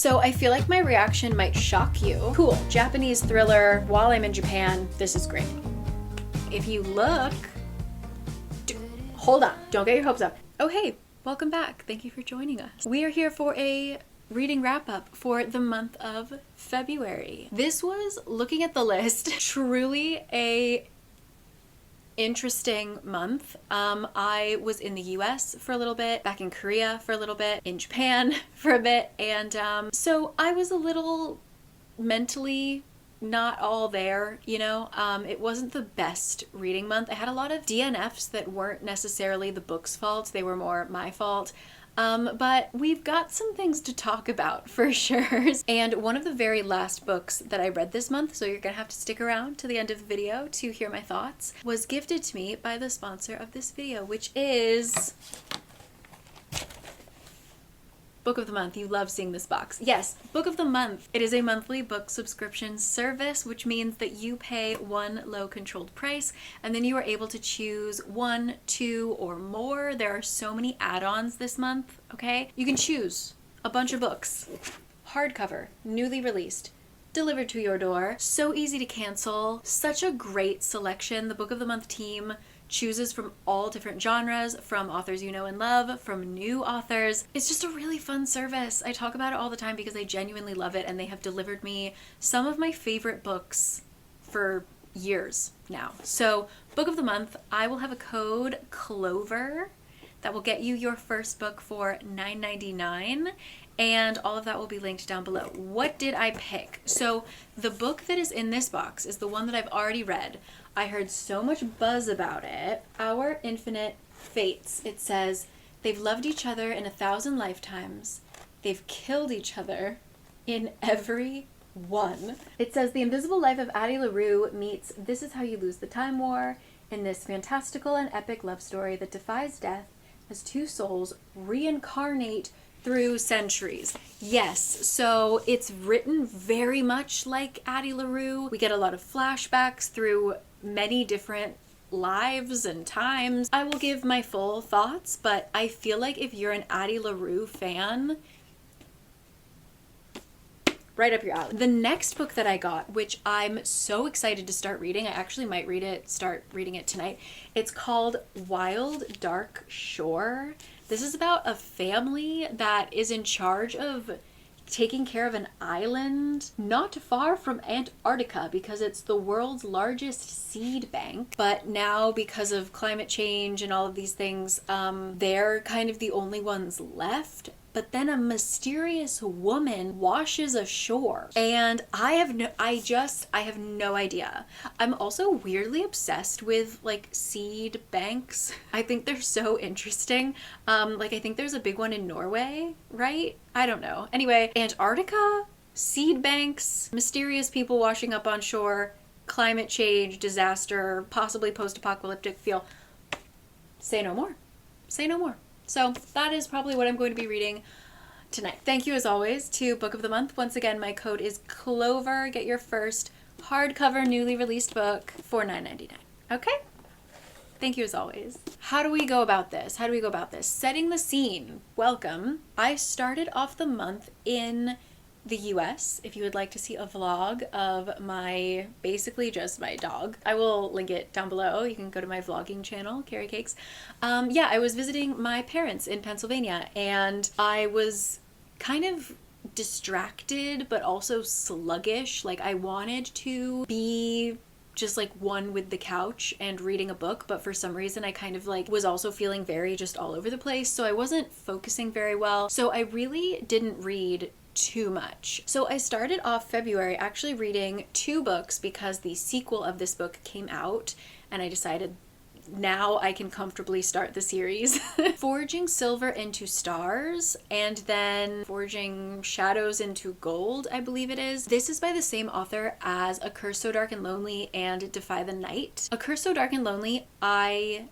So I feel like my reaction might shock you. Cool, Japanese thriller while I'm in Japan. This is great. If you look, hold on, don't get your hopes up. Oh hey, welcome back. Thank you for joining us. We are here for a reading wrap up for the month of February. This was, looking at the list, truly a interesting month. I was in the US for a little bit, back in Korea for a little bit, in Japan for a bit, and so I was a little mentally not all there, you know. It wasn't the best reading month. I had a lot of DNFs that weren't necessarily the book's fault, they were more my fault. But we've got some things to talk about for sure. And one of the very last books that I read this month, so you're gonna have to stick around to the end of the video to hear my thoughts, was gifted to me by the sponsor of this video, which is Book of the Month. You love seeing this box. Yes, Book of the Month. It is a monthly book subscription service, which means that you pay one low controlled price and then you are able to choose 1, 2, or more. There are so many add-ons this month, okay? You can choose a bunch of books, hardcover, newly released, delivered to your door, so easy to cancel, such a great selection. The Book of the Month team chooses from all different genres, from authors you know and love, from new authors. It's just a really fun service. I talk about it all the time because I genuinely love it, and they have delivered me some of my favorite books for years now. So Book of the Month, I will have a code CLOVER that will get you your first book for $9.99, and all of that will be linked down below. What did I pick? So the book that is in this box is the one that I've already read. I heard so much buzz about it. Our Infinite Fates. It says, they've loved each other in 1,000 lifetimes. They've killed each other in every one. It says, the invisible life of Addie LaRue meets This Is How You Lose the Time War in this fantastical and epic love story that defies death as two souls reincarnate through centuries. Yes, so it's written very much like Addie LaRue. We get a lot of flashbacks through many different lives and times. I will give my full thoughts, but I feel like if you're an Addie LaRue fan, right up your alley. The next book that I got, which I'm so excited to start reading, I actually might start reading it tonight. It's called Wild Dark Shore. This is about a family that is in charge of taking care of an island not far from Antarctica because it's the world's largest seed bank. But now, because of climate change and all of these things, they're kind of the only ones left. But then a mysterious woman washes ashore, and I have no idea. I'm also weirdly obsessed with like seed banks. I think they're so interesting. Like I think there's a big one in Norway, right? I don't know. Anyway, Antarctica, seed banks, mysterious people washing up on shore, climate change, disaster, possibly post-apocalyptic feel. Say no more. Say no more. So that is probably what I'm going to be reading tonight. Thank you as always to Book of the Month. Once again, my code is CLOVER. Get your first hardcover newly released book for $9.99. Okay? Thank you as always. How do we go about this? Setting the scene. Welcome. I started off the month in the US. If you would like to see a vlog of basically just my dog, I will link it down below. You can go to my vlogging channel, Caricakes. Yeah, I was visiting my parents in Pennsylvania, and I was kind of distracted but also sluggish. Like I wanted to be just like one with the couch and reading a book, but for some reason I kind of like was also feeling very just all over the place, so I wasn't focusing very well. So I really didn't read too much. So I started off February actually reading 2 books because the sequel of this book came out, and I decided now I can comfortably start the series. Forging Silver into Stars, and then Forging Shadows into Gold, I believe it is. This is by the same author as A Curse So Dark and Lonely and Defy the Night. A Curse So Dark and Lonely, I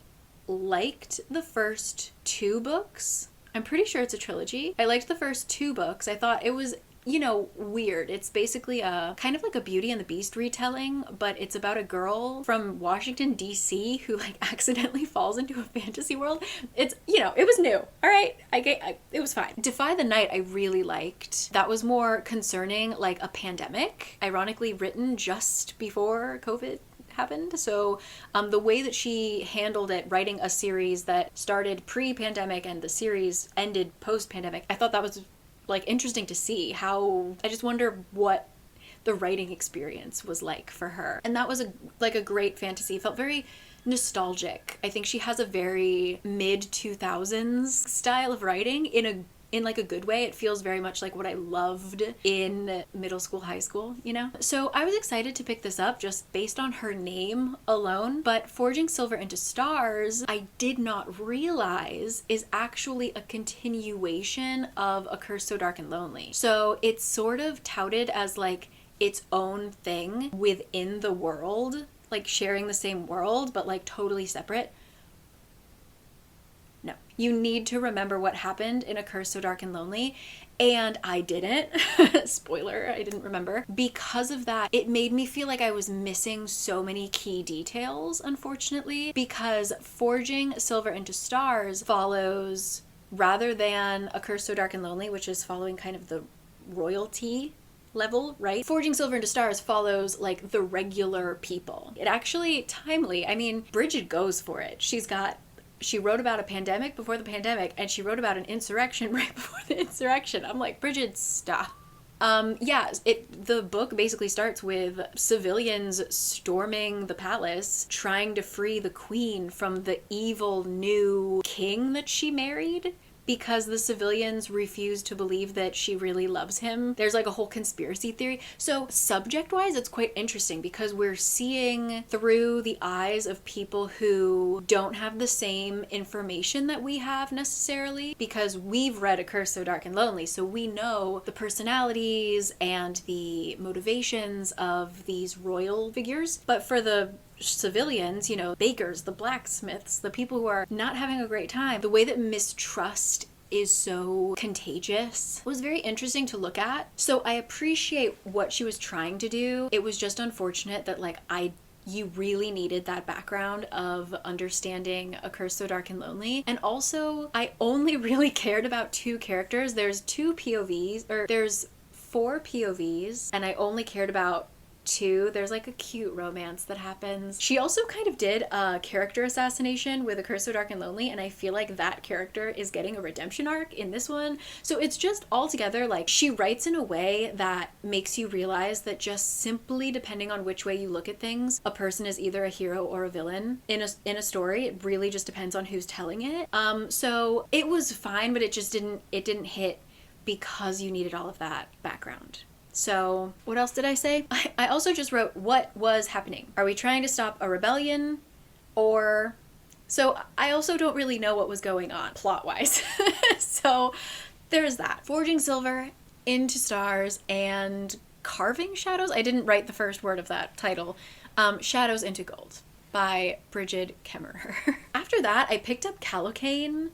liked the first 2 books. I'm pretty sure it's a trilogy. I liked the first 2 books. I thought it was you know, weird. It's basically a kind of like a Beauty and the Beast retelling, but it's about a girl from Washington, D.C. who like accidentally falls into a fantasy world. It's, you know, it was new. All right. It was fine. Defy the Night I really liked. That was more concerning like a pandemic, ironically written just before COVID happened. So the way that she handled it, writing a series that started pre-pandemic and the series ended post-pandemic, I thought that was like interesting to see. How I just wonder what the writing experience was like for her. And that was a great fantasy. It felt very nostalgic. I think she has a very mid 2000s style of writing in like a good way. It feels very much like what I loved in middle school, high school, you know? So I was excited to pick this up just based on her name alone, but Forging Silver into Stars, I did not realize is actually a continuation of A Curse So Dark and Lonely. So it's sort of touted as like its own thing within the world, like sharing the same world, but like totally separate. No. You need to remember what happened in A Curse So Dark and Lonely, and I didn't. Spoiler, I didn't remember. Because of that, it made me feel like I was missing so many key details, unfortunately, because Forging Silver into Stars follows, rather than A Curse So Dark and Lonely, which is following kind of the royalty level, right? Forging Silver into Stars follows like the regular people. It actually, timely, I mean, Brigid goes for it. She wrote about a pandemic before the pandemic, and she wrote about an insurrection right before the insurrection. I'm like, Brigid, stop. The book basically starts with civilians storming the palace, trying to free the queen from the evil new king that she married, because the civilians refuse to believe that she really loves him. There's like a whole conspiracy theory. So subject-wise, it's quite interesting because we're seeing through the eyes of people who don't have the same information that we have necessarily, because we've read A Curse So Dark and Lonely, so we know the personalities and the motivations of these royal figures. But for the civilians, you know, bakers, the blacksmiths, the people who are not having a great time, the way that mistrust is so contagious was very interesting to look at. So I appreciate what she was trying to do. It was just unfortunate that like you really needed that background of understanding A Curse So Dark and Lonely. And also, I only really cared about two characters. There's there's 4 POVs, and I only cared about 2. There's like a cute romance that happens. She also kind of did a character assassination with A Curse So Dark and Lonely, and I feel like that character is getting a redemption arc in this one. So it's just altogether like she writes in a way that makes you realize that just simply depending on which way you look at things, a person is either a hero or a villain in a story. It really just depends on who's telling it. So it was fine, but it didn't hit because you needed all of that background. So what else did I say? I also just wrote, what was happening? Are we trying to stop a rebellion? Or... So I also don't really know what was going on plot-wise. So there's that. Forging Silver into Stars and Carving Shadows? I didn't write the first word of that title. Shadows into Gold by Brigid Kemmerer. After that, I picked up Kallocain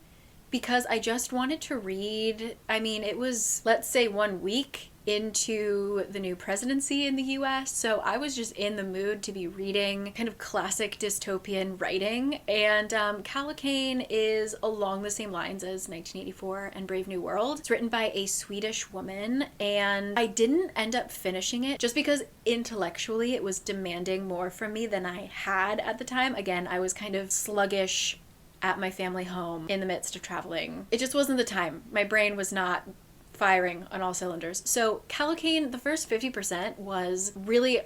because I just wanted to read. I mean, it was, let's say, 1 week into the new presidency in the US, so I was just in the mood to be reading kind of classic dystopian writing, and Kallocain is along the same lines as 1984 and Brave New World. It's written by a Swedish woman, and I didn't end up finishing it just because intellectually it was demanding more from me than I had at the time. Again, I was kind of sluggish at my family home in the midst of traveling. It just wasn't the time. My brain was not firing on all cylinders. So Kallocain, the first 50% was really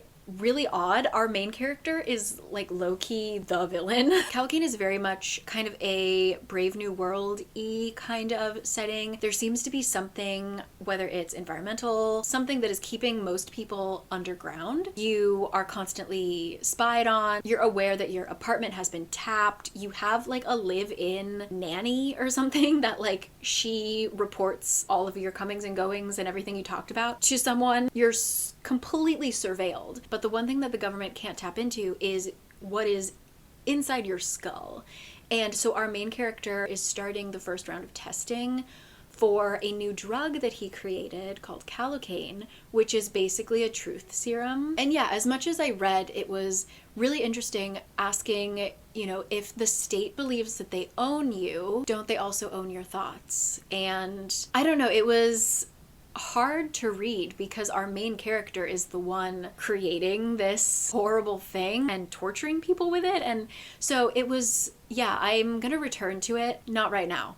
odd. Our main character is like low-key the villain. Kallocain is very much kind of a Brave New World-y kind of setting. There seems to be something, whether it's environmental, something that is keeping most people underground. You are constantly spied on. You're aware that your apartment has been tapped. You have like a live-in nanny or something that like she reports all of your comings and goings and everything you talked about to someone. You're completely surveilled. But the one thing that the government can't tap into is what is inside your skull. And so our main character is starting the first round of testing for a new drug that he created called kallocain, which is basically a truth serum. And yeah, as much as I read, it was really interesting asking, you know, if the state believes that they own you, don't they also own your thoughts? And I don't know, it was hard to read because our main character is the one creating this horrible thing and torturing people with it. And so it was, yeah, I'm gonna return to it, not right now.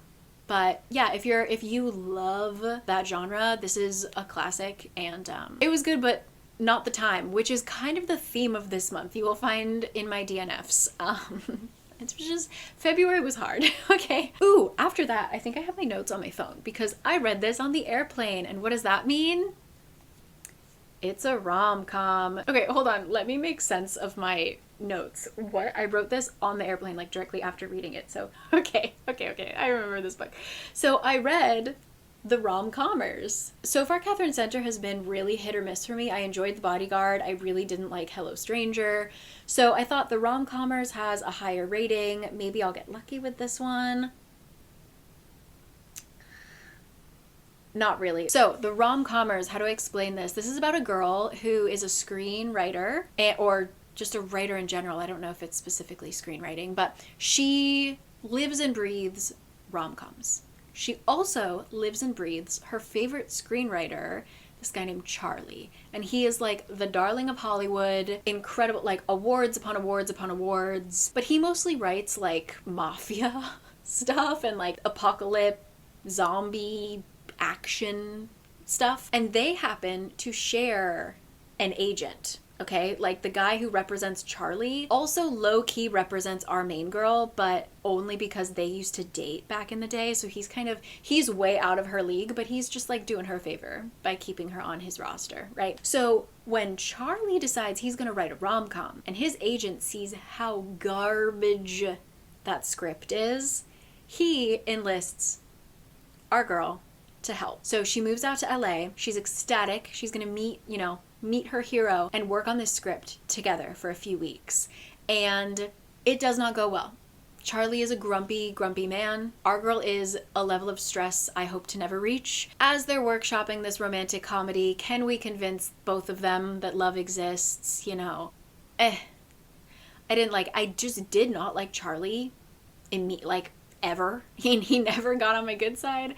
But yeah, if you love that genre, this is a classic, and it was good, but not the time, which is kind of the theme of this month. You will find in my DNFs. It's just, February was hard. Okay. Ooh, after that, I think I have my notes on my phone because I read this on the airplane. And what does that mean? It's a rom-com. Okay, hold on. Let me make sense of my notes. What? I wrote this on the airplane, like directly after reading it. So, okay. I remember this book. So I read the rom-commers. So far, Katherine Center has been really hit or miss for me. I enjoyed The Bodyguard. I really didn't like Hello Stranger. So I thought the rom-commers has a higher rating. Maybe I'll get lucky with this one. Not really. So the rom-commers, how do I explain this? This is about a girl who is a screenwriter, or just a writer in general. I don't know if it's specifically screenwriting, but she lives and breathes rom-coms. She also lives and breathes her favorite screenwriter, this guy named Charlie. And he is like the darling of Hollywood, incredible, like awards upon awards upon awards. But he mostly writes like mafia stuff and like apocalypse, zombie, action stuff. And they happen to share an agent. Okay, like the guy who represents Charlie also low-key represents our main girl, but only because they used to date back in the day. So he's way out of her league, but he's just like doing her a favor by keeping her on his roster, right? So when Charlie decides he's gonna write a rom-com and his agent sees how garbage that script is, he enlists our girl to help. So she moves out to LA. She's ecstatic. She's gonna meet her hero and work on this script together for a few weeks. And it does not go well. Charlie is a grumpy man. Our girl is a level of stress I hope to never reach. As they're workshopping this romantic comedy, can we convince both of them that love exists? You know, I just did not like Charlie ever. He never got on my good side.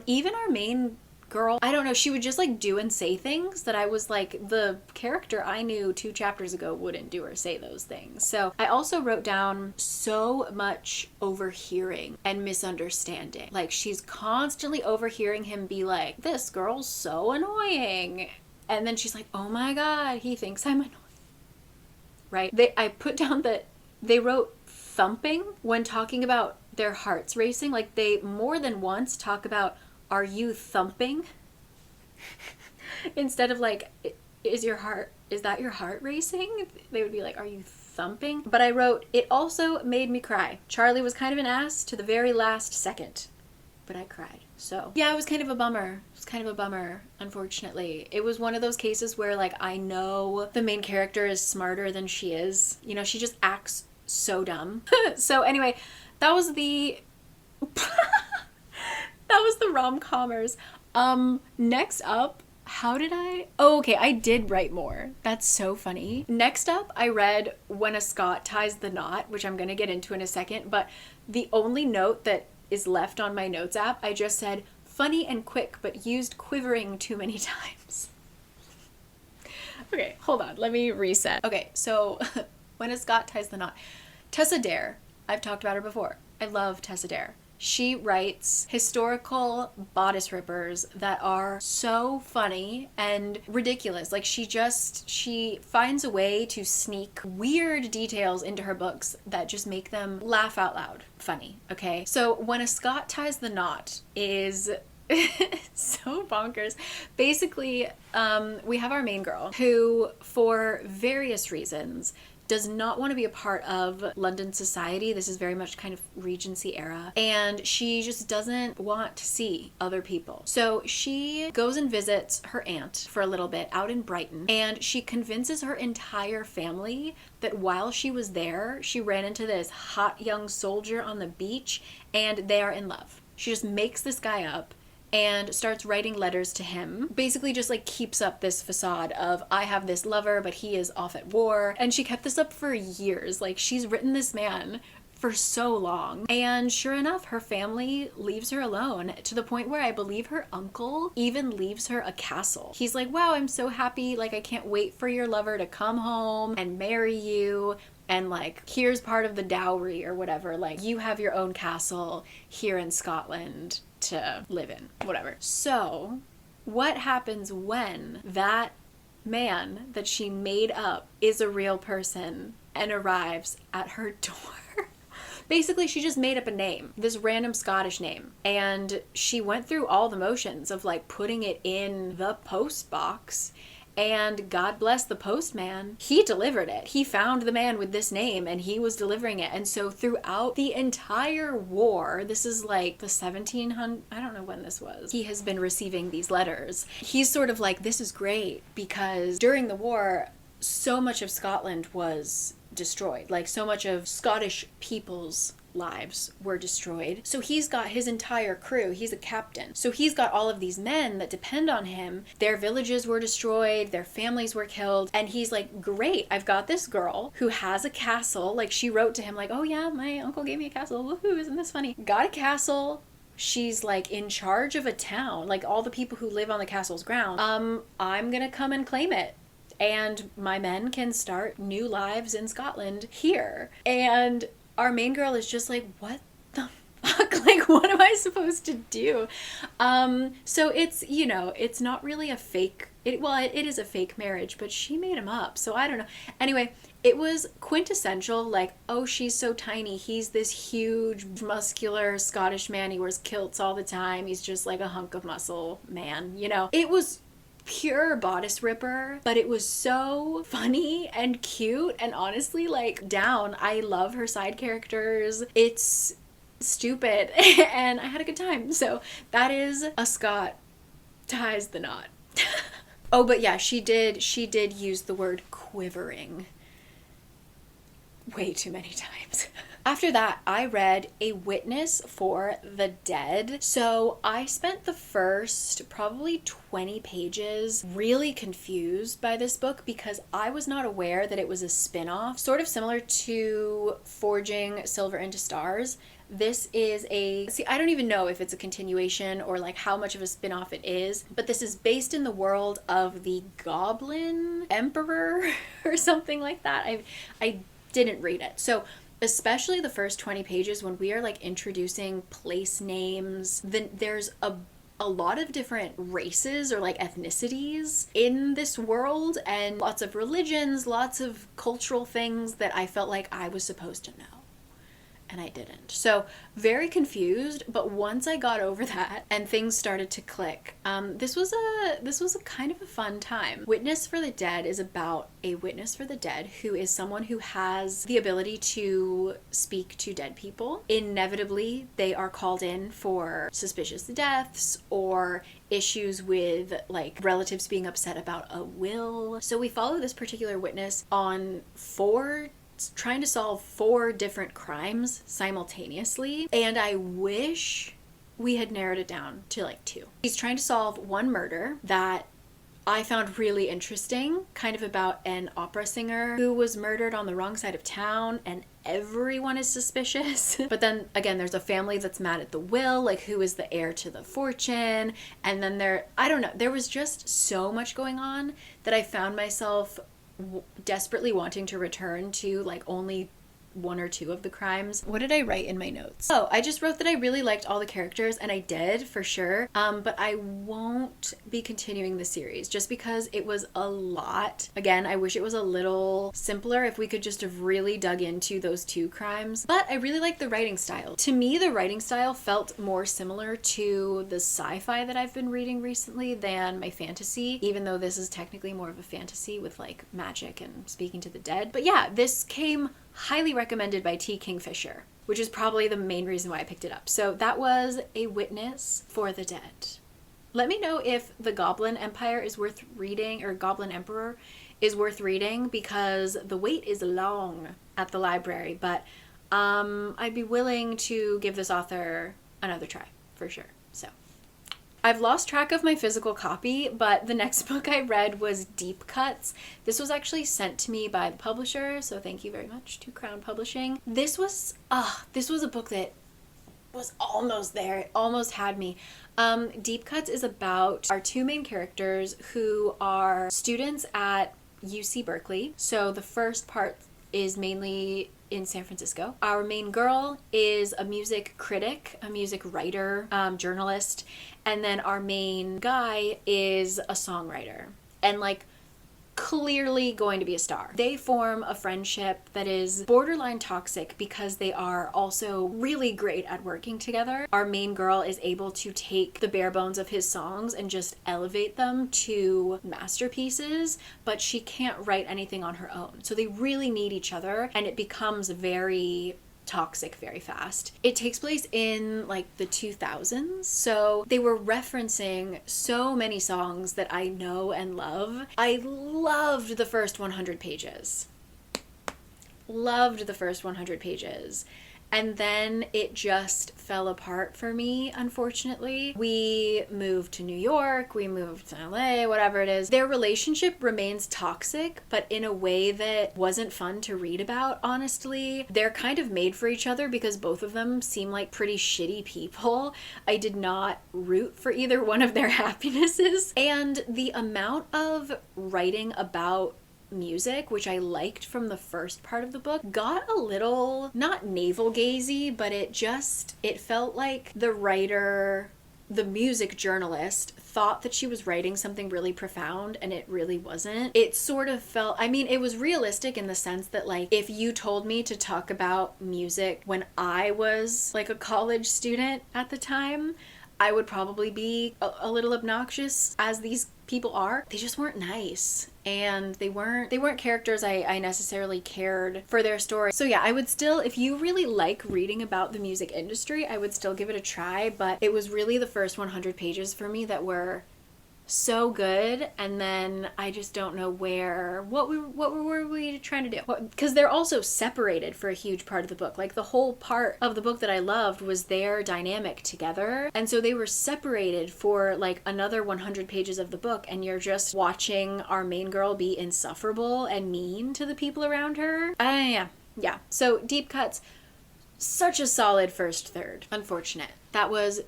Even our main girl, I don't know, she would just like do and say things that I was like, the character I knew 2 chapters ago wouldn't do or say those things. So I also wrote down so much overhearing and misunderstanding. Like she's constantly overhearing him be like, this girl's so annoying. And then she's like, oh my God, he thinks I'm annoying. Right? I put down that they wrote thumping when talking about their hearts racing. Like they more than once talk about, are you thumping? Instead of like, is that your heart racing? They would be like, are you thumping? But I wrote, it also made me cry. Charlie was kind of an ass to the very last second, but I cried. So yeah, it was kind of a bummer. Unfortunately. It was one of those cases where like, I know the main character is smarter than she is. You know, she just acts so dumb. So anyway, that was the rom-commers. Next up, I did write more. That's so funny. Next up, I read When a Scot Ties the Knot, which I'm gonna get into in a second, but the only note that is left on my notes app, I just said, funny and quick, but used quivering too many times. Okay, hold on, let me reset. Okay, so When a Scot Ties the Knot. Tessa Dare, I've talked about her before. I love Tessa Dare. She writes historical bodice rippers that are so funny and ridiculous. Like she finds a way to sneak weird details into her books that just make them laugh out loud funny, okay? So When a Scot Ties the Knot is so bonkers. Basically, we have our main girl who, for various reasons, does not want to be a part of London society. This is very much kind of Regency era. And she just doesn't want to see other people. So she goes and visits her aunt for a little bit out in Brighton. And she convinces her entire family that while she was there, she ran into this hot young soldier on the beach and they are in love. She just makes this guy up. and starts writing letters to him. Basically just like keeps up this facade of, I have this lover, but he is off at war. And she kept this up for years. Like, she's written this man for so long. And sure enough, her family leaves her alone, to the point where I believe her uncle even leaves her a castle. He's like, wow, I'm so happy. Like, I can't wait for your lover to come home and marry you. And like, here's part of the dowry or whatever. Like, you have your own castle here in Scotland to live in, whatever. So what happens when that man that she made up is a real person and arrives at her door? Basically, she just made up a name, this random Scottish name, and she went through all the motions of like putting it in the post box, and God bless the postman, he delivered it. He found the man with this name and he was delivering it. And so throughout the entire war, this is like the 1700s, I don't know when this was, he has been receiving these letters. He's sort of like, this is great, because during the war, so much of Scotland was destroyed. Like, so much of Scottish people's lives were destroyed. So he's got his entire crew. He's a captain. So he's got all of these men that depend on him. Their villages were destroyed. Their families were killed. And he's like, great, I've got this girl who has a castle. Like, she wrote to him like, oh yeah, my uncle gave me a castle. Woohoo, isn't this funny? Got a castle. She's like in charge of a town. Like, all the people who live on the castle's ground. I'm gonna come and claim it. And my men can start new lives in Scotland here. And our main girl is just like, what the fuck? Like, what am I supposed to do? So it's, you know, it's not really a fake, it is a fake marriage, but she made him up. So I don't know. Anyway, it was quintessential, like, oh, she's so tiny. He's this huge, muscular Scottish man. He wears kilts all the time. He's just like a hunk of muscle man, you know? It was pure bodice ripper, but it was so funny and cute, and honestly, like, down. I love her side characters. It's stupid and I had a good time. So that is A Scot Ties the Knot. Oh, but yeah, she did use the word quivering way too many times. After that, I read A Witness for the Dead. So I spent the first probably 20 pages really confused by this book, because I was not aware that it was a spin-off, sort of similar to Forging Silver into Stars. This is I don't even know if it's a continuation or like how much of a spin-off it is, but this is based in the world of the Goblin Emperor or something like that. I didn't read it. So especially the first 20 pages, when we are like introducing place names, then there's a lot of different races or like ethnicities in this world, and lots of religions, lots of cultural things that I felt like I was supposed to know. And I didn't. So very confused, but once I got over that and things started to click, this was a kind of a fun time. Witness for the Dead is about a witness for the dead who is someone who has the ability to speak to dead people. Inevitably, they are called in for suspicious deaths or issues with like relatives being upset about a will. So we follow this particular witness on trying to solve 4 different crimes simultaneously, and I wish we had narrowed it down to like 2. He's trying to solve one murder that I found really interesting, kind of about an opera singer who was murdered on the wrong side of town, and everyone is suspicious. But then again, there's a family that's mad at the will, like who is the heir to the fortune, and then I don't know, there was just so much going on that I found myself desperately wanting to return to like only 1 or 2 of the crimes. What did I write in my notes? Oh, I just wrote that I really liked all the characters, and I did for sure. But I won't be continuing the series just because it was a lot. Again, I wish it was a little simpler if we could just have really dug into those 2 crimes. But I really like the writing style. To me, the writing style felt more similar to the sci-fi that I've been reading recently than my fantasy, even though this is technically more of a fantasy with like magic and speaking to the dead. But yeah, this came highly recommended by T. Kingfisher, which is probably the main reason why I picked it up. So that was A Witness for the Dead. Let me know if the Goblin Empire is worth reading, or Goblin Emperor is worth reading, because the wait is long at the library, but I'd be willing to give this author another try for sure. So I've lost track of my physical copy, but the next book I read was Deep Cuts. This was actually sent to me by the publisher, so thank you very much to Crown Publishing. This was a book that was almost there. It almost had me. Deep Cuts is about our two main characters who are students at UC Berkeley. So the first part is mainly in San Francisco. Our main girl is a music critic, a music writer, journalist, and then our main guy is a songwriter and like clearly going to be a star. They form a friendship that is borderline toxic because they are also really great at working together. Our main girl is able to take the bare bones of his songs and just elevate them to masterpieces, but she can't write anything on her own. So they really need each other, and it becomes very toxic very fast. It takes place in like the 2000s, so they were referencing so many songs that I know and love. I loved the first 100 pages. Loved the first 100 pages. And then it just fell apart for me, unfortunately. We moved to New York, we moved to LA, whatever it is. Their relationship remains toxic, but in a way that wasn't fun to read about, honestly. They're kind of made for each other because both of them seem like pretty shitty people. I did not root for either one of their happinesses. And the amount of writing about music, which I liked from the first part of the book, got a little, not navel-gazy, but it felt like the writer, the music journalist, thought that she was writing something really profound and it really wasn't. It sort of felt, I mean, it was realistic in the sense that like if you told me to talk about music when I was like a college student at the time, I would probably be a little obnoxious, as these people are. They just weren't nice, and they weren't characters I necessarily cared for their story. So yeah, I would still, if you really like reading about the music industry, I would still give it a try, but it was really the first 100 pages for me that were so good, and then I just don't know what were we trying to do, because they're also separated for a huge part of the book. Like the whole part of the book that I loved was their dynamic together, and so they were separated for like another 100 pages of the book, and you're just watching our main girl be insufferable and mean to the people around her. Yeah, so Deep Cuts, such a solid first third. Unfortunate. That was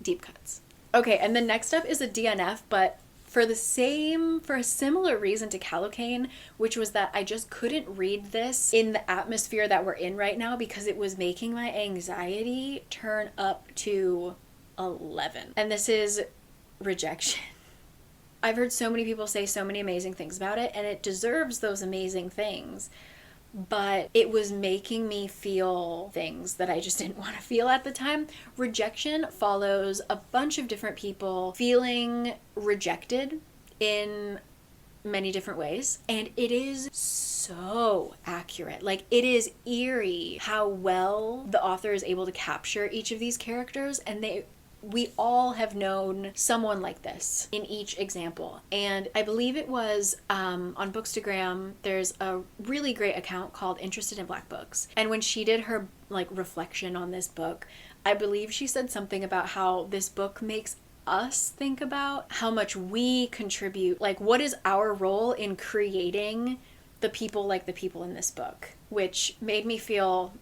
Deep Cuts. Okay, and then next up is a DNF, but for a similar reason to kallocain, which was that I just couldn't read this in the atmosphere that we're in right now because it was making my anxiety turn up to 11. And this is Rejection. I've heard so many people say so many amazing things about it, and it deserves those amazing things. But it was making me feel things that I just didn't want to feel at the time. Rejection follows a bunch of different people feeling rejected in many different ways, and it is so accurate. Like, it is eerie how well the author is able to capture each of these characters, and we all have known someone like this in each example. And I believe it was on Bookstagram, there's a really great account called Interested in Black Books. And when she did her like reflection on this book, I believe she said something about how this book makes us think about how much we contribute, like what is our role in creating the people like the people in this book, which made me feel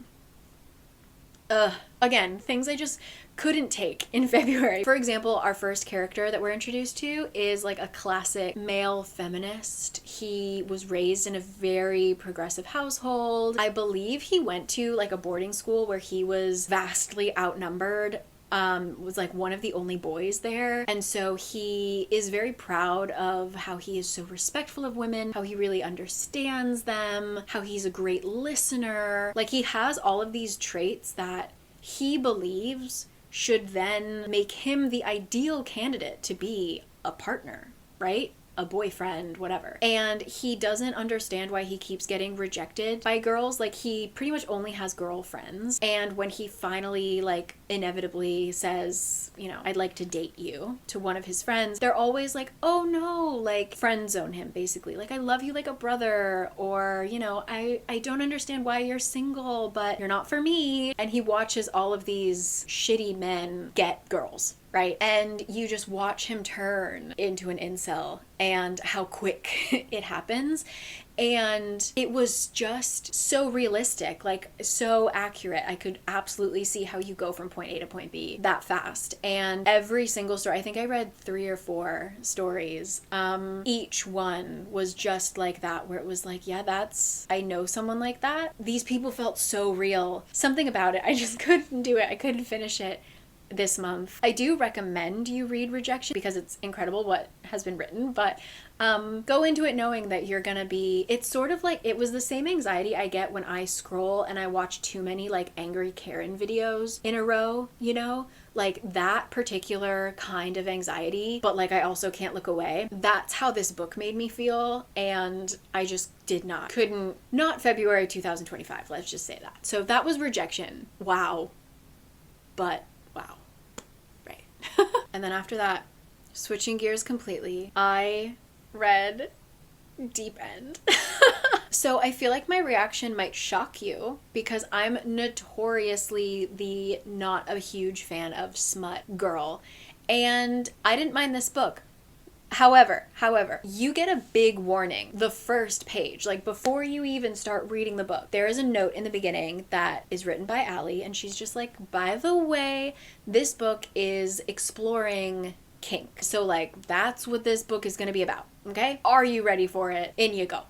again, things I just couldn't take in February. For example, our first character that we're introduced to is like a classic male feminist. He was raised in a very progressive household. I believe he went to like a boarding school where he was vastly outnumbered. Was like one of the only boys there, and so he is very proud of how he is so respectful of women, how he really understands them, how he's a great listener. Like, he has all of these traits that he believes should then make him the ideal candidate to be a partner, right? A boyfriend, whatever. And he doesn't understand why he keeps getting rejected by girls. Like, he pretty much only has girlfriends. And when he finally, like, inevitably says, you know, I'd like to date you to one of his friends, they're always like, oh no, like, friend zone him, basically. Like, I love you like a brother, or, you know, I don't understand why you're single, but you're not for me. And he watches all of these shitty men get girls, right? And you just watch him turn into an incel and how quick it happens. And it was just so realistic, like so accurate. I could absolutely see how you go from point A to point B that fast. And every single story, I think I read 3 or 4 stories. Each one was just like that, where it was like, yeah, I know someone like that. These people felt so real. Something about it, I just couldn't do it. I couldn't finish it this month. I do recommend you read Rejection because it's incredible what has been written, but go into it knowing that you're gonna be, it's sort of like, it was the same anxiety I get when I scroll and I watch too many like angry Karin videos in a row, you know, like that particular kind of anxiety, but like I also can't look away. That's how this book made me feel, and I just couldn't, not February 2025, let's just say that. So that was Rejection. Wow. But wow. Right. And then after that, switching gears completely, I read Deep End. So I feel like my reaction might shock you because I'm notoriously the not a huge fan of smut girl, and I didn't mind this book. However, you get a big warning the first page, like before you even start reading the book. There is a note in the beginning that is written by Allie, and she's just like, by the way, this book is exploring kink. So like, that's what this book is going to be about. Okay? Are you ready for it? In you go.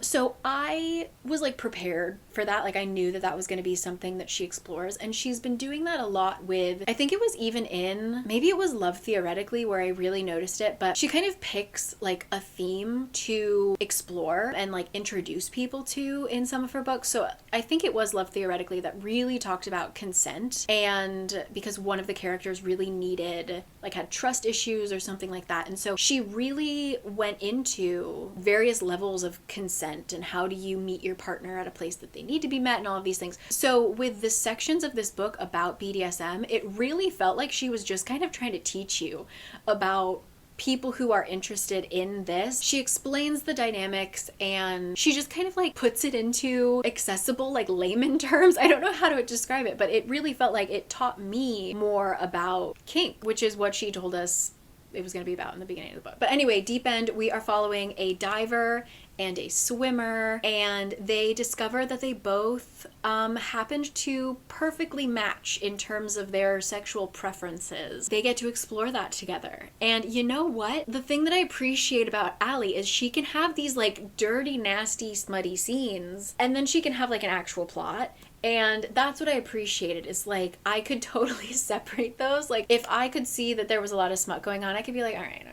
So I was like prepared for that. Like I knew that that was going to be something that she explores, and she's been doing that a lot with, I think it was even in, maybe it was Love Theoretically where I really noticed it, but she kind of picks like a theme to explore and like introduce people to in some of her books. So I think it was Love Theoretically that really talked about consent, and because one of the characters really needed, like had trust issues or something like that. And so she really went into various levels of consent and how do you meet your partner at a place that they need to be met and all of these things. So with the sections of this book about BDSM, it really felt like she was just kind of trying to teach you about people who are interested in this. She explains the dynamics and she just kind of like puts it into accessible, like layman terms. I don't know how to describe it, but it really felt like it taught me more about kink, which is what she told us it was going to be about in the beginning of the book. But anyway, Deep End, we are following a diver and a swimmer, and they discover that they both happened to perfectly match in terms of their sexual preferences. They get to explore that together. And you know what? The thing that I appreciate about Allie is she can have these like dirty, nasty, smutty scenes, and then she can have like an actual plot. And that's what I appreciated, is like, I could totally separate those. Like, if I could see that there was a lot of smut going on, I could be like, all right.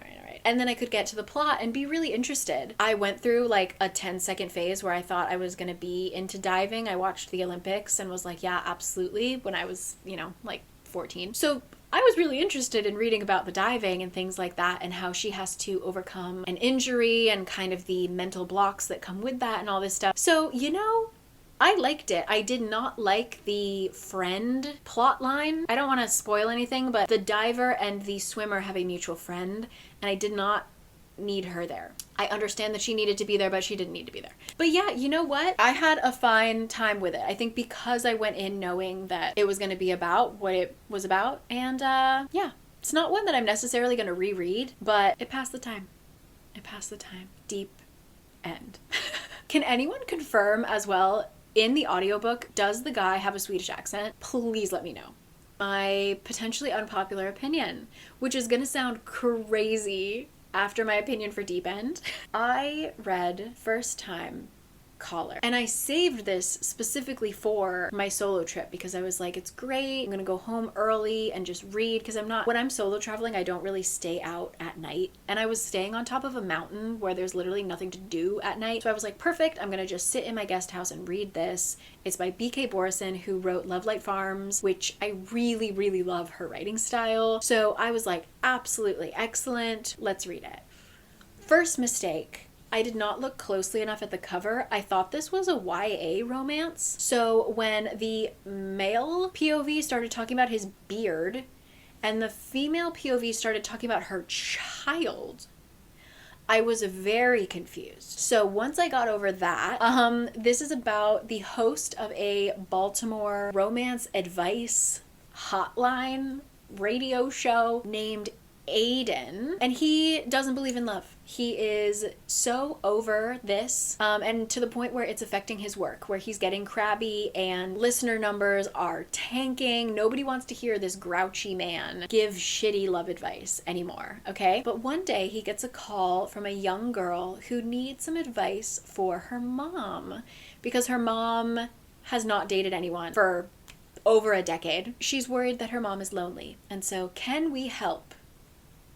And then I could get to the plot and be really interested. I went through like a 10-second phase where I thought I was going to be into diving. I watched the Olympics and was like, yeah, absolutely, when I was, like 14. So I was really interested in reading about the diving and things like that, and how she has to overcome an injury and kind of the mental blocks that come with that and all this stuff. So, I liked it. I did not like the friend plot line. I don't want to spoil anything, but the diver and the swimmer have a mutual friend, and I did not need her there. I understand that she needed to be there, but she didn't need to be there. But yeah, you know what? I had a fine time with it. I think because I went in knowing that it was going to be about what it was about, and yeah, it's not one that I'm necessarily going to reread, but it passed the time. Deep End. Can anyone confirm as well, in the audiobook, does the guy have a Swedish accent? Please let me know. My potentially unpopular opinion, which is gonna sound crazy after my opinion for Deep End. I read first time Collar, and I saved this specifically for my solo trip because I was like, it's great, I'm gonna go home early and just read, because when I'm solo traveling, I don't really stay out at night, and I was staying on top of a mountain where there's literally nothing to do at night. So I was like, perfect, I'm gonna just sit in my guest house and read this. It's by BK Borison, who wrote Love Light Farms, which I really, really love her writing style. So I was like, absolutely excellent, let's read it. First mistake, I did not look closely enough at the cover. I thought this was a YA romance. So when the male POV started talking about his beard and the female POV started talking about her child, I was very confused. So once I got over that, this is about the host of a Baltimore romance advice hotline radio show named Aiden, and he doesn't believe in love. He is so over this, and to the point where it's affecting his work, where he's getting crabby and listener numbers are tanking. Nobody wants to hear this grouchy man give shitty love advice anymore, okay? But one day he gets a call from a young girl who needs some advice for her mom, because her mom has not dated anyone for over a decade. She's worried that her mom is lonely, and so can we help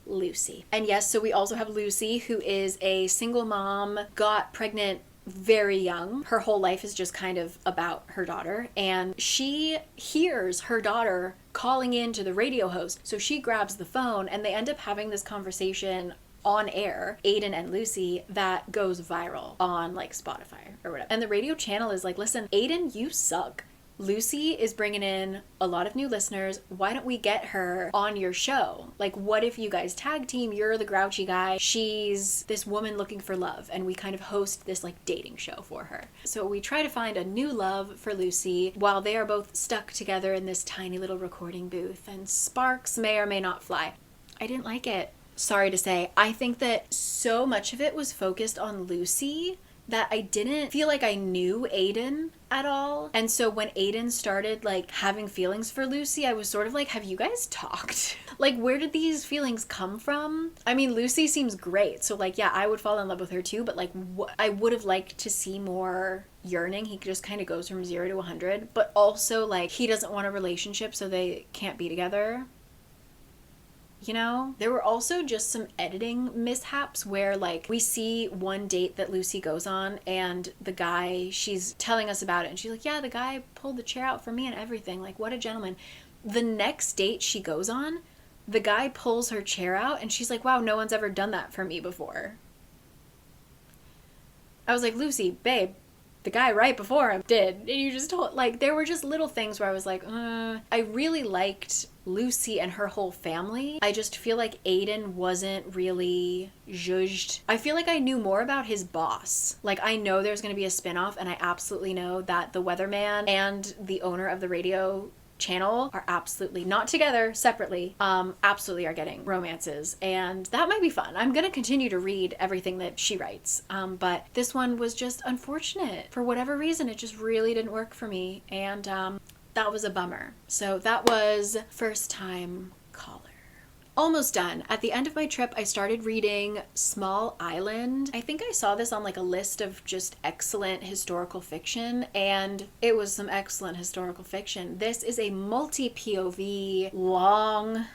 Lucy? And yes, so we also have Lucy, who is a single mom, got pregnant very young. Her whole life is just kind of about her daughter, and she hears her daughter calling in to the radio host. So she grabs the phone and they end up having this conversation on air, Aiden and Lucy, that goes viral on like Spotify or whatever. And the radio channel is like, listen, Aiden, you suck. Lucy is bringing in a lot of new listeners. Why don't we get her on your show? Like, what if you guys tag team? You're the grouchy guy. She's this woman looking for love, and we kind of host this like dating show for her. So we try to find a new love for Lucy while they are both stuck together in this tiny little recording booth, and sparks may or may not fly. I didn't like it. Sorry to say. I think that so much of it was focused on Lucy that I didn't feel like I knew Aiden at all. And so when Aiden started like having feelings for Lucy, I was sort of like, have you guys talked? Like, where did these feelings come from? I mean, Lucy seems great, so like, yeah, I would fall in love with her too, but like, I would have liked to see more yearning. He just kind of goes from 0 to 100, but also like, he doesn't want a relationship, so they can't be together. You know, there were also just some editing mishaps where like we see one date that Lucy goes on, and the guy, she's telling us about it, and she's like, yeah, the guy pulled the chair out for me and everything, like what a gentleman. The next date she goes on, the guy pulls her chair out and she's like, wow, no one's ever done that for me before. I was like, Lucy, babe, the guy right before him did. And you just told, like, there were just little things where I was like, I really liked Lucy and her whole family. I just feel like Aiden wasn't really zhuzhed. I feel like I knew more about his boss. Like, I know there's going to be a spinoff, and I absolutely know that the weatherman and the owner of the radio channel are absolutely not together, separately, absolutely are getting romances, and that might be fun. I'm gonna continue to read everything that she writes, but this one was just unfortunate. For whatever reason, it just really didn't work for me, and that was a bummer. So that was First Time Caller. Almost done. At the end of my trip, I started reading Small Island. I think I saw this on like a list of just excellent historical fiction, and it was some excellent historical fiction. This is a multi-POV, long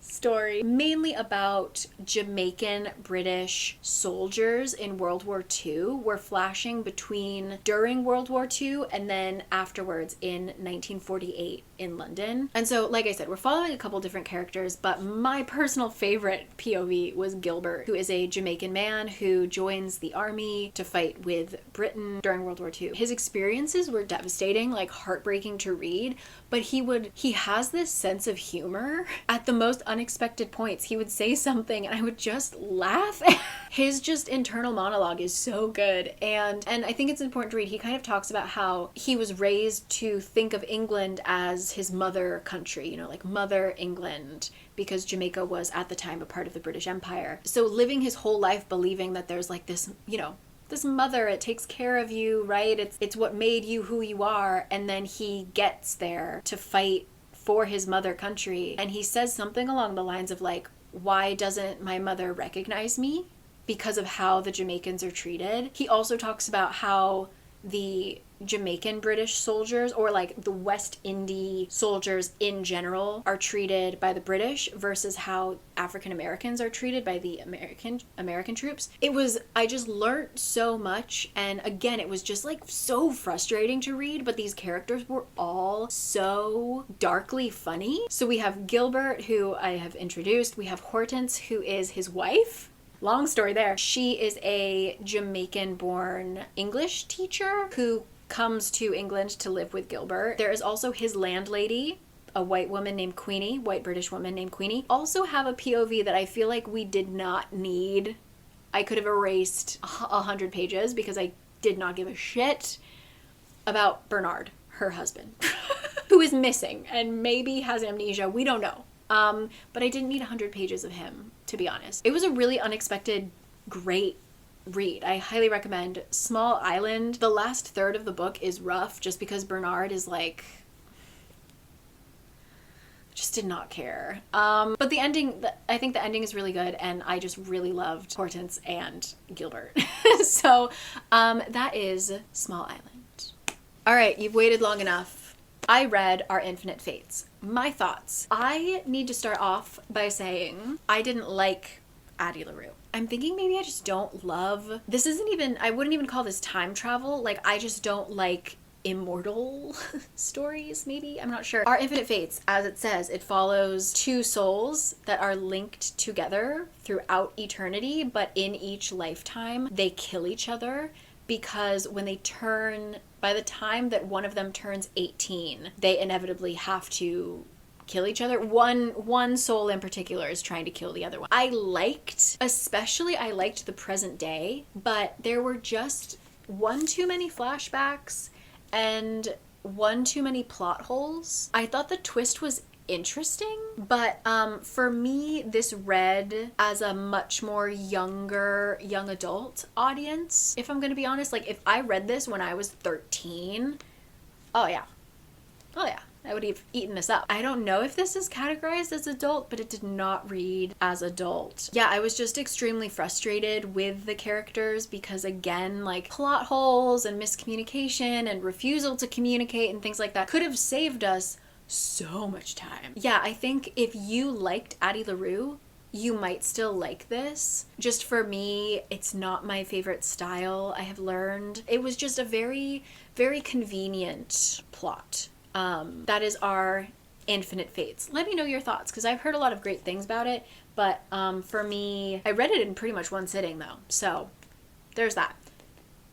story, mainly about Jamaican British soldiers in World War II. We're flashing between during World War II and then afterwards in 1948 in London. And so, like I said, we're following a couple different characters, but my personal favorite POV was Gilbert, who is a Jamaican man who joins the army to fight with Britain during World War II. His experiences were devastating, like heartbreaking to read, but he has this sense of humor at the most unexpected points. He would say something and I would just laugh. His just internal monologue is so good, and I think it's important to read. He kind of talks about how he was raised to think of England as his mother country, you know, like Mother England, because Jamaica was at the time a part of the British Empire. So living his whole life believing that there's like this, you know, this mother, it takes care of you, right? It's what made you who you are. And then he gets there to fight for his mother country, and he says something along the lines of like, why doesn't my mother recognize me? Because of how the Jamaicans are treated. He also talks about how the Jamaican British soldiers, or like the West Indies soldiers in general, are treated by the British versus how African Americans are treated by the American troops. I just learned so much, and again, it was just like so frustrating to read, but these characters were all so darkly funny. So we have Gilbert, who I have introduced. We have Hortense, who is his wife. Long story there. She is a Jamaican-born English teacher who comes to England to live with Gilbert. There is also his landlady, a white woman named Queenie, white British woman named Queenie. Also have a POV that I feel like we did not need. I could have erased 100 pages because I did not give a shit about Bernard, her husband. who is missing and maybe has amnesia. We don't know. But I didn't need 100 pages of him, to be honest. It was a really unexpected, great read. I highly recommend Small Island. The last third of the book is rough just because Bernard is like, just did not care. But the ending, I think the ending is really good, and I just really loved Hortense and Gilbert. So that is Small Island. All right, you've waited long enough. I read Our Infinite Fates. My thoughts. I need to start off by saying I didn't like Addie LaRue. I'm thinking maybe I just don't love, this isn't even, I wouldn't even call this time travel. Like, I just don't like immortal stories, maybe? I'm not sure. Our Infinite Fates, as it says, it follows two souls that are linked together throughout eternity, but in each lifetime, they kill each other because when they turn, by the time that one of them turns 18, they inevitably have to kill each other. One soul in particular is trying to kill the other one. I liked the present day, but there were just one too many flashbacks and one too many plot holes. I thought the twist was interesting, but for me, this read as a much more young adult audience. If I'm gonna be honest, like if I read this when I was 13, oh yeah, I would have eaten this up. I don't know if this is categorized as adult, but it did not read as adult. Yeah, I was just extremely frustrated with the characters because, again, like plot holes and miscommunication and refusal to communicate and things like that could have saved us so much time. Yeah, I think if you liked Addie LaRue, you might still like this. Just for me, it's not my favorite style, I have learned. It was just a very, very convenient plot. That is Our Infinite Fates. Let me know your thoughts, because I've heard a lot of great things about it, but for me, I read it in pretty much one sitting though, so there's that.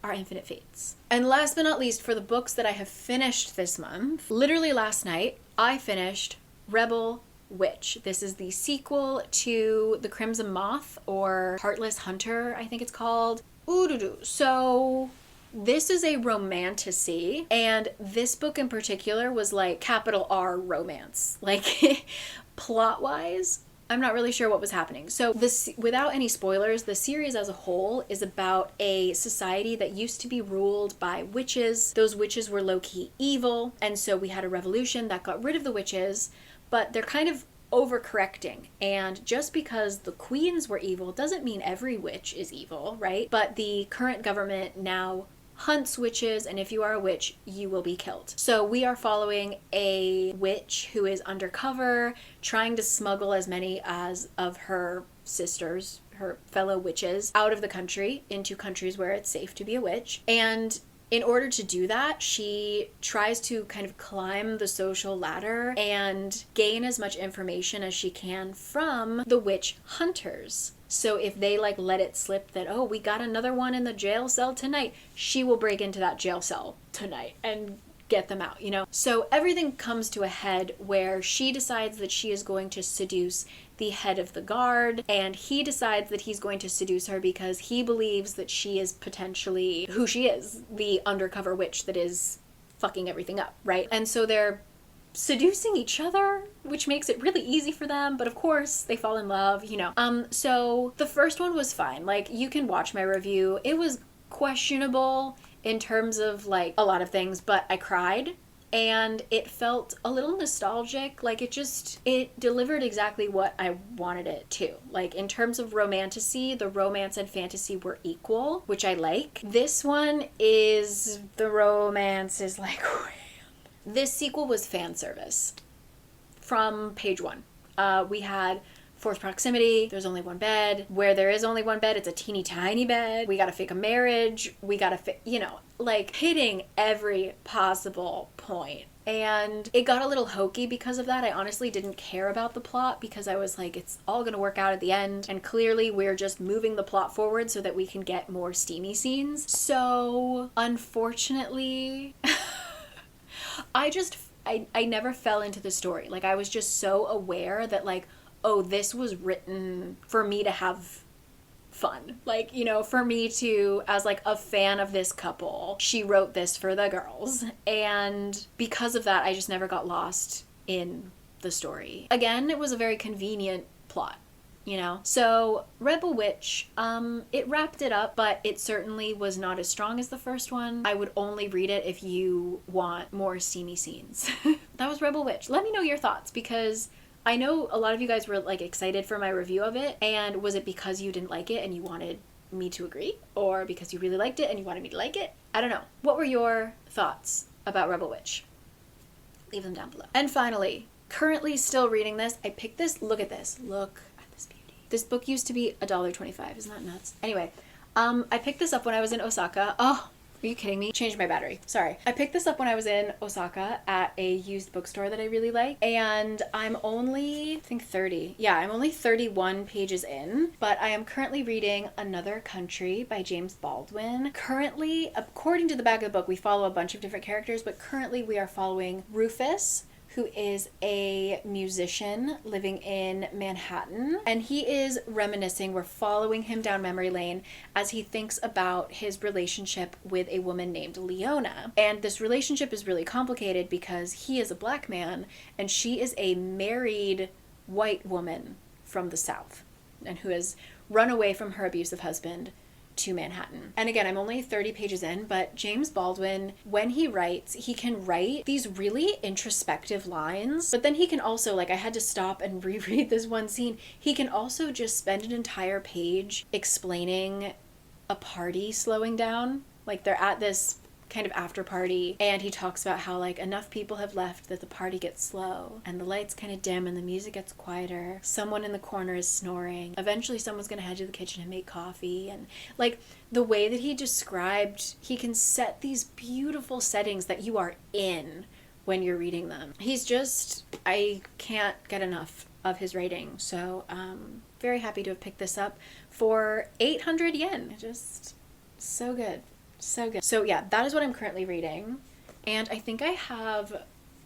Our Infinite Fates. And last but not least, for the books that I have finished this month, literally last night, I finished Rebel Witch. This is the sequel to The Crimson Moth, or Heartless Hunter, I think it's called. Ooh-doo-doo. So this is a romantasy, and this book in particular was like capital R romance. Like plot-wise, I'm not really sure what was happening. So this, without any spoilers, the series as a whole is about a society that used to be ruled by witches. Those witches were low-key evil, and so we had a revolution that got rid of the witches, but they're kind of overcorrecting. And just because the queens were evil doesn't mean every witch is evil, right? But the current government now hunts witches, and if you are a witch, you will be killed. So we are following a witch who is undercover, trying to smuggle as many as of her sisters, her fellow witches, out of the country into countries where it's safe to be a witch. And in order to do that, she tries to kind of climb the social ladder and gain as much information as she can from the witch hunters. So if they like let it slip that, oh, we got another one in the jail cell tonight, she will break into that jail cell tonight and get them out, you know? So everything comes to a head where she decides that she is going to seduce the head of the guard, and he decides that he's going to seduce her because he believes that she is potentially who she is, the undercover witch that is fucking everything up, right? And so they're seducing each other, which makes it really easy for them, but of course they fall in love, you know. So the first one was fine. Like, you can watch my review. It was questionable in terms of like a lot of things, but I cried and it felt a little nostalgic. Like it delivered exactly what I wanted it to. Like in terms of romantasy, the romance and fantasy were equal, which I like. This one is, the romance is like, this sequel was fan service from page one. We had forced proximity, there's only one bed. Where there is only one bed, it's a teeny tiny bed. We gotta fake a marriage. We gotta you know, like hitting every possible point. And it got a little hokey because of that. I honestly didn't care about the plot because I was like, it's all gonna work out at the end. And clearly we're just moving the plot forward so that we can get more steamy scenes. So unfortunately, I never fell into the story. Like I was just so aware that like, oh, this was written for me to have fun. Like, you know, for me to, as like a fan of this couple, she wrote this for the girls. And because of that, I just never got lost in the story. Again, it was a very convenient plot, you know? So Rebel Witch, it wrapped it up, but it certainly was not as strong as the first one. I would only read it if you want more steamy scenes. That was Rebel Witch. Let me know your thoughts, because I know a lot of you guys were like excited for my review of it, and was it because you didn't like it and you wanted me to agree, or because you really liked it and you wanted me to like it? I don't know. What were your thoughts about Rebel Witch? Leave them down below. And finally, currently still reading this. I picked this. Look at this. Look at this beauty. This book used to be $1.25. Isn't that nuts? Anyway, I picked this up when I was in Osaka. Oh, are you kidding me? Changed my battery. Sorry. I picked this up when I was in Osaka at a used bookstore that I really like. And I'm only, I think 30. Yeah, I'm only 31 pages in. But I am currently reading Another Country by James Baldwin. Currently, according to the back of the book, we follow a bunch of different characters. But currently we are following Rufus, who is a musician living in Manhattan. And he is reminiscing, we're following him down memory lane as he thinks about his relationship with a woman named Leona. And this relationship is really complicated because he is a black man and she is a married white woman from the South and who has run away from her abusive husband to Manhattan. And again, I'm only 30 pages in, but James Baldwin, when he writes, he can write these really introspective lines, but then he can also, like, I had to stop and reread this one scene. He can also just spend an entire page explaining a party slowing down. Like, they're at this kind of after party, and he talks about how like enough people have left that the party gets slow and the lights kind of dim and the music gets quieter. Someone in the corner is snoring. Eventually someone's gonna head to the kitchen and make coffee. And like the way that he described, he can set these beautiful settings that you are in when you're reading them. He's just, I can't get enough of his writing. So very happy to have picked this up for 800 yen. Just so good. So good. So yeah, that is what I'm currently reading. And I think I have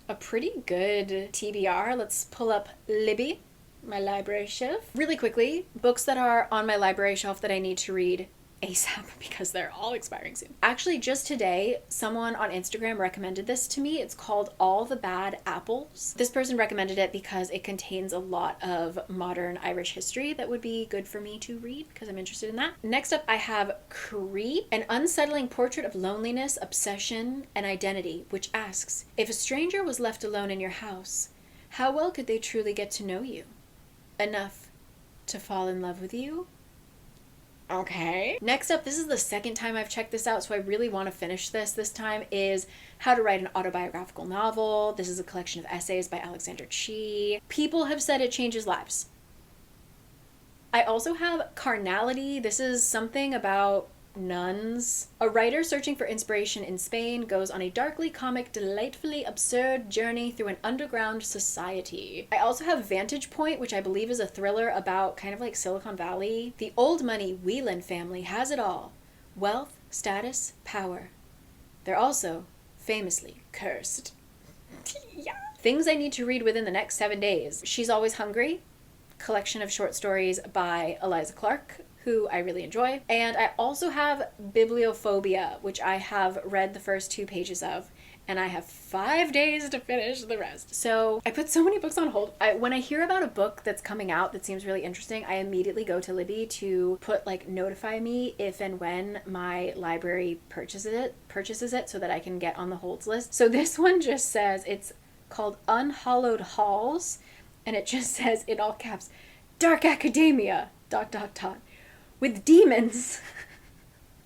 a pretty good TBR. Let's pull up Libby, my library shelf. Really quickly, books that are on my library shelf that I need to read ASAP because they're all expiring soon. Actually, just today, someone on Instagram recommended this to me. It's called All the Bad Apples. This person recommended it because it contains a lot of modern Irish history that would be good for me to read because I'm interested in that. Next up, I have Cari, an unsettling portrait of loneliness, obsession, and identity, which asks, if a stranger was left alone in your house, how well could they truly get to know you? Enough to fall in love with you? Okay. Next up, this is the second time I've checked this out, so I really want to finish this. This time is How to Write an Autobiographical Novel. This is a collection of essays by Alexander Chee. People have said it changes lives. I also have Carnality. This is something about nuns. A writer searching for inspiration in Spain goes on a darkly comic, delightfully absurd journey through an underground society. I also have Vantage Point, which I believe is a thriller about kind of like Silicon Valley. The old money Whelan family has it all. Wealth, status, power. They're also famously cursed. Yeah. Things I need to read within the next 7 days. She's Always Hungry, collection of short stories by Eliza Clark, who I really enjoy. And I also have Bibliophobia, which I have read the first 2 pages of, and I have 5 days to finish the rest. So I put so many books on hold. When I hear about a book that's coming out that seems really interesting, I immediately go to Libby to put like notify me if and when my library purchases it so that I can get on the holds list. So this one just says, it's called Unhallowed Halls, and it just says in all caps, Dark Academia, ... with demons.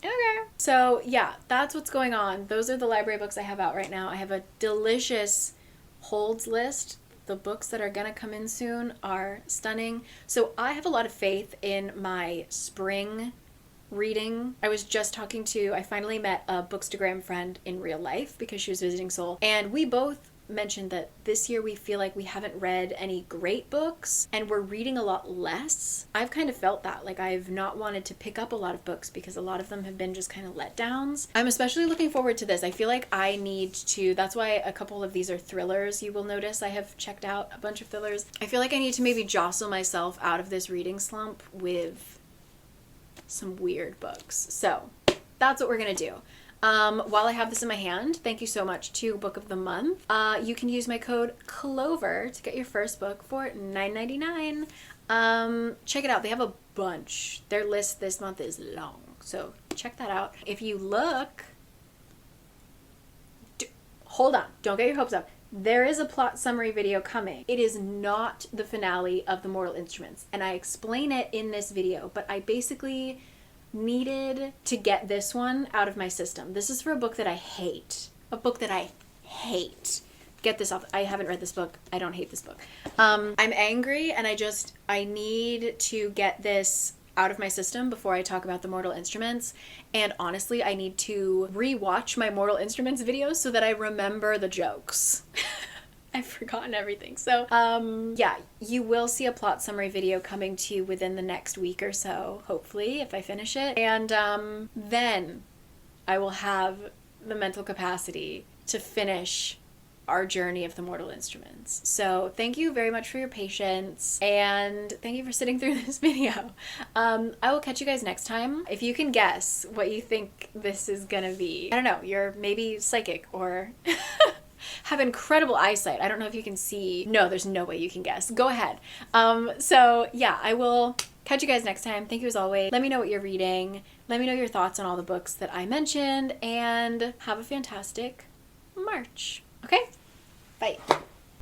Okay. So yeah, that's what's going on. Those are the library books I have out right now. I have a delicious holds list. The books that are gonna come in soon are stunning. So I have a lot of faith in my spring reading. I was just I finally met a Bookstagram friend in real life because she was visiting Seoul, and we both mentioned that this year we feel like we haven't read any great books and we're reading a lot less. I've kind of felt that, like I've not wanted to pick up a lot of books because a lot of them have been just kind of letdowns. I'm especially looking forward to this. I feel like I need to, that's why a couple of these are thrillers. You will notice I have checked out a bunch of thrillers. I feel like I need to maybe jostle myself out of this reading slump with some weird books. So that's what we're gonna do. While I have this in my hand, thank you so much to Book of the Month. You can use my code CLOVER to get your first book for $9.99. Check it out. They have a bunch. Their list this month is long, so check that out. If you look, hold on, don't get your hopes up. There is a plot summary video coming. It is not the finale of The Mortal Instruments, and I explain it in this video, but I basically needed to get this one out of my system. This is for a book that I hate. A book that I hate. Get this off. I haven't read this book. I don't hate this book. I'm angry, and I need to get this out of my system before I talk about The Mortal Instruments. And honestly, I need to re-watch my Mortal Instruments videos so that I remember the jokes. I've forgotten everything. So, yeah, you will see a plot summary video coming to you within the next week or so, hopefully, if I finish it. And then I will have the mental capacity to finish our journey of The Mortal Instruments. So thank you very much for your patience, and thank you for sitting through this video. I will catch you guys next time. If you can guess what you think this is gonna be, I don't know, you're maybe psychic or have incredible eyesight. I don't know if you can see. No, there's no way you can guess. Go ahead. So yeah, I will catch you guys next time. Thank you as always. Let me know what you're reading. Let me know your thoughts on all the books that I mentioned, and have a fantastic March. Okay? Bye.